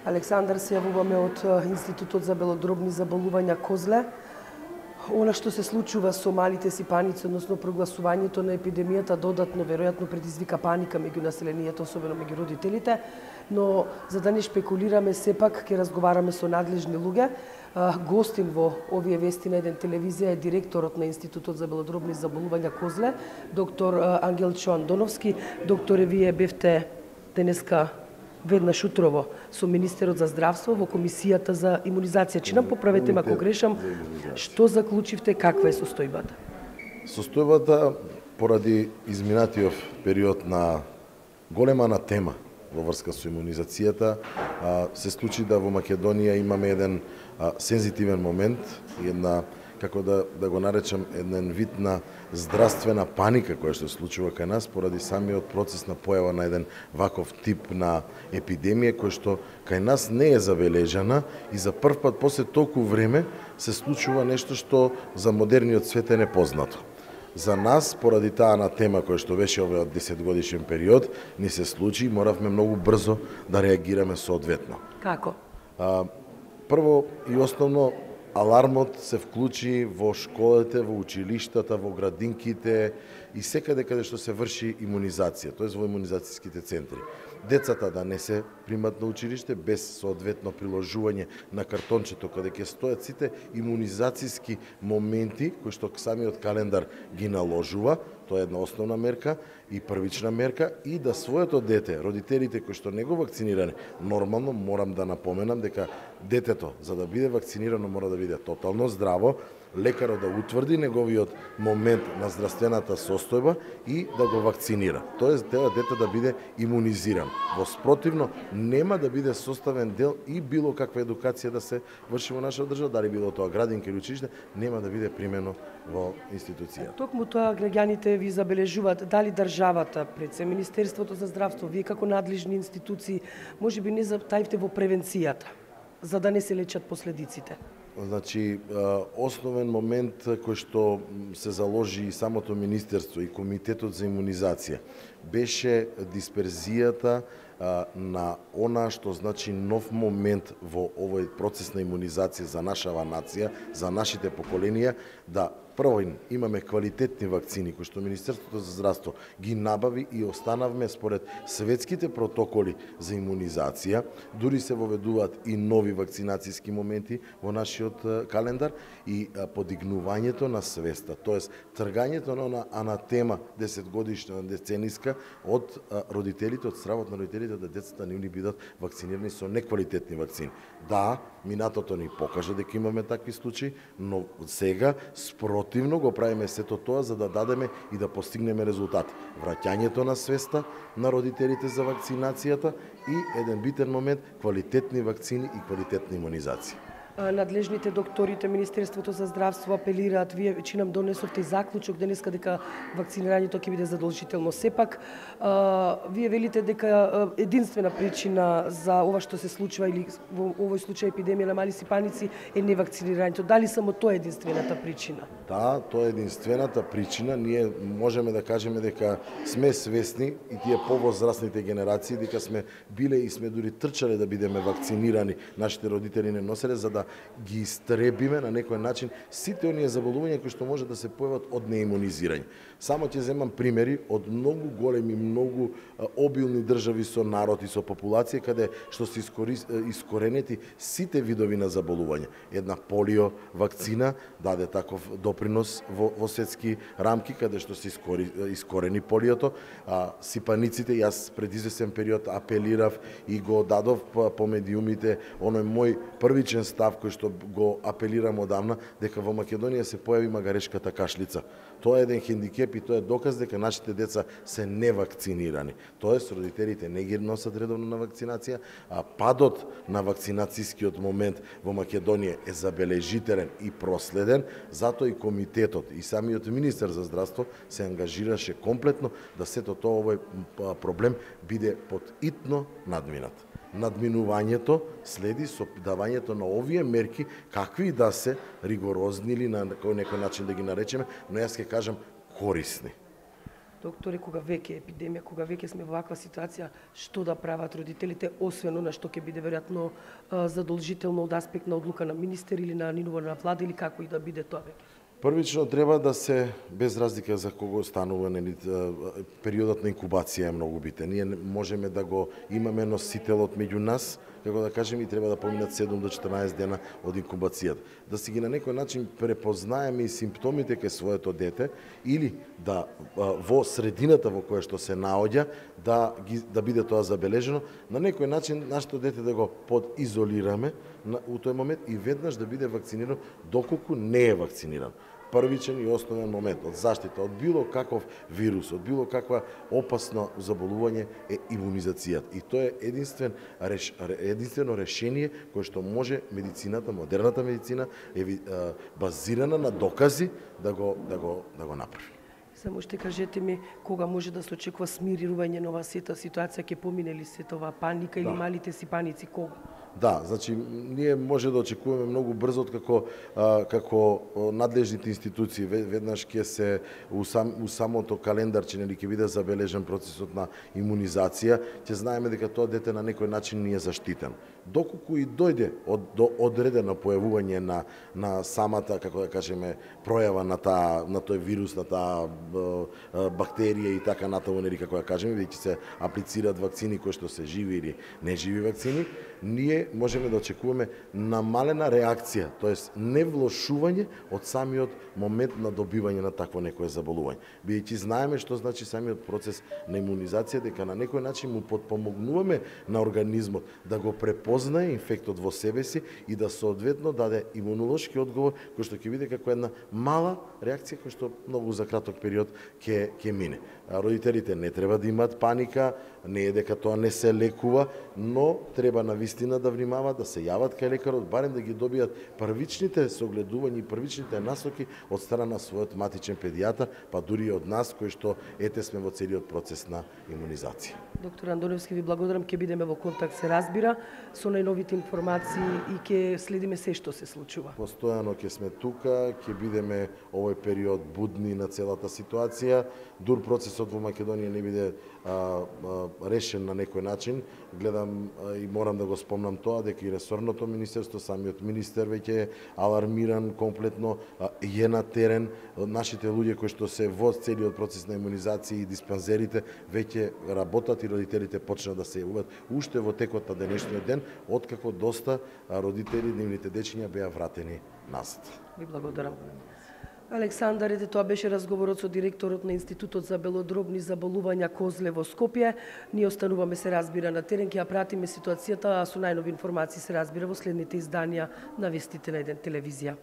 Александар, се јавуваме од Институтот за белодробни заболувања Козле. Она што се случува со малите сипаници, односно прогласувањето на епидемијата, додатно веројатно предизвика паника меѓу населението, особено меѓу родителите, но за да не шпекулираме, сепак ќе разговараме со надлежни луѓе. Гостин во овие вести на еден телевизија е директорот на Институтот за белодробни заболувања Козле, доктор Ангелчо Андоновски. Докторе, вие бевте денеска веднаш утрово со министерот за здравство во комисијата за имунизација. Чи нам поправете ме ако грешам, што заклучивте, каква е состојбата? Состојбата поради изминатиот период на голема тема во врска со имунизацијата, се случи да во Македонија имаме еден сензитивен момент, една, како да го наречам, еден вид на здравствена паника која што се случува кај нас поради самиот процес на појава на еден ваков тип на епидемија која што кај нас не е забележана и за прв пат после толку време се случува нешто што за модерниот свет е непознато. За нас, поради таа на тема која што беше овој 10-годишен период, ни се случи и моравме многу брзо да реагираме соодветно. Како? Прво и основно, алармот се вклучи во школите, во училиштата, во градинките и секаде каде што се врши имунизација, тоест во имунизацијските центри. Децата да не се примат на училиште без соодветно приложување на картончето каде ќе стојат сите имунизацијски моменти кои што самиот календар ги наложува. Тоа е една основна мерка и првична мерка, и да своето дете, родителите кои што не го вакцинирани, нормално морам да напоменам дека детето за да биде вакцинирано мора да биде тотално здраво, лекарот да утврди неговиот момент на здравствената состојба и да го вакцинира. Тоест, дете да биде имунизиран. Во спротивно, нема да биде составен дел и било каква едукација да се врши во нашата држава, дали било тоа градинка или училиште, нема да биде примено во институција. Токму тоа граѓаните ви забележуваат, дали државата, пред се Министерството за здравство, вие како надлежни институции, можеби не затаивте во превенцијата, за да не се лечат последиците? Значи, основен момент кој што се заложи и самото Министерство и Комитетот за имунизација беше дисперзијата на она што значи нов момент во овој процес на имунизација за нашава нација, за нашите поколенија, да прво имаме квалитетни вакцини кои што Министерството за здравство ги набави и останавме според светските протоколи за имунизација, дури се воведуваат и нови вакцинацијски моменти во нашиот календар и подигнувањето на свеста, тоест тргањето на она анатема 10-годишна децениска од родителите, од стравот на родителите да децата не ни бидат вакцинирани со неквалитетни вакцини. Да, минатото ни покажа дека имаме такви случаи, но сега спротивно го правиме сето тоа за да дадеме и да постигнеме резултати. Враќањето на свеста на родителите за вакцинацијата и еден битен момент, квалитетни вакцини и квалитетна имунизација. Надлежните докторите, Министерството за здравство апелираат, вие вече нам донесовте заклучок денеска дека вакцинирањето ќе биде задолжително. Сепак, вие велите дека единствена причина за ова што се случува или во овој случај епидемија на мали сипаници е невакцинирањето. Дали само тоа е единствената причина? Да, тоа е единствената причина. Ние можеме да кажеме дека сме свесни и тие повозрастните генерации дека сме биле и сме дури трчале да бидеме вакцинирани. Нашите родители не носеле за да ги истребиме на некој начин сите оние заболувања кои што може да се појават од неимунизирање. Само ќе земам примери од многу големи, многу обилни држави со народ и со популација каде што се искоренети сите видови на заболувања. Една полио вакцина даде таков допринос во светски рамки каде што се искорени полиото. Сипаниците, јас пред известен период апелирав и го дадов по медиумите оној мој првичен став кој што го апелирам одамна, дека во Македонија се појави магарешката кашлица. Тоа е еден хендикеп и тоа е доказ дека нашите деца се невакцинирани. Тоест, родителите не ги носат редовно на вакцинација, а падот на вакцинацијскиот момент во Македонија е забележителен и проследен, затоа и комитетот и самиот министер за здравство се ангажираше комплетно да сето тоа овој проблем биде подитно надминат. Надминувањето следи со давањето на овие мерки, какви да се ригорозни или на некој начин да ги наречеме, но јас ќе кажам корисни. Докторе, кога веќе е епидемија, кога веќе сме во ваква ситуација, што да прават родителите, освен она што ќе биде веројатно задолжително од аспект на одлука на министер или на ниво на влада или како и да биде тоа веќе? Првично треба да се, без разлика за кого станува, периодот на инкубација е многу битен. Ние можеме да го имаме носителот меѓу нас, како да кажем, и треба да поминат 7 до 14 дена од инкубацијата. Да си ги на некој начин препознаеме и симптомите кај своето дете или да во средината во која што се наоѓа да биде тоа забележено, на некој начин нашето дете да го подизолираме у тој момент и веднаш да биде вакцинирано доколку не е вакциниран. Првичен и основен момент од заштита од било каков вирус, од било каква опасно заболување е имунизацијата. И тоа е единствено решение кое што може медицината, модерната медицина базирана на докази да го направи. Само ще кажете ми кога може да се очекува смирување на оваа сета ситуација, ќе помине ли се тоа паника или малите си паници, кога? Да, значи ние може да очекуваме многу брзо како надлежните институции веднаш ќе се у самото календарче нели ќе биде забележен процесот на имунизација, ќе знаеме дека тоа дете на некој начин не е заштитен. Доколку и дојде до одредено појавување на самата, како да кажеме, пројава на тој вирус, на таа бактерија и така натаму, нели како да кажеме, веќе се аплицираат вакцини кои што се живи или неживи вакцини, ние можеме да очекуваме намалена реакција, тоест не влошување од самиот момент на добивање на такво некое заболување. Бидејќи знаеме што значи самиот процес на имунизација, дека на некој начин му потпомогнуваме на организмот да го препознае инфектот во себе си и да соодветно даде имунолошки одговор кој што ќе биде како една мала реакција која што многу за краток период ќе мине. Родителите не треба да имаат паника, не е дека тоа не се лекува, но треба навистина да внимаваат, да се јават кај лекарот, барем да ги добијат првичните согледувања и првичните насоки од страна на својот матичен педијатар, па дури и од нас кои што сме во целиот процес на имунизација. Доктор Андоновски, ви благодарам, ќе бидеме во контакт, се разбира, со најновите информации и ќе следиме се што се случува. Постојано ќе сме тука, ќе бидеме овој период будни на целата ситуација, дур процесот во Македонија не биде решен на некој начин. Гледам и морам да го спомнам тоа дека и ресорното министерство, самиот министер веќе е алармиран комплетно, е на терен, нашите луѓе кои што се во целиот процес на имунизација и диспансерите веќе работат и родителите почнаа да се јавуваат уште во текот на денешниот ден, откако доста родители, нивните дечиња беа вратени назад. Ви благодарам. Александар, тоа беше разговорот со директорот на Институтот за белодробни заболувања Козле во Скопје. Ние остануваме, се разбира, на терен, ќе ја пратиме ситуацијата, а со најнови информации се разбира во следните изданија на вестите на Еден телевизија.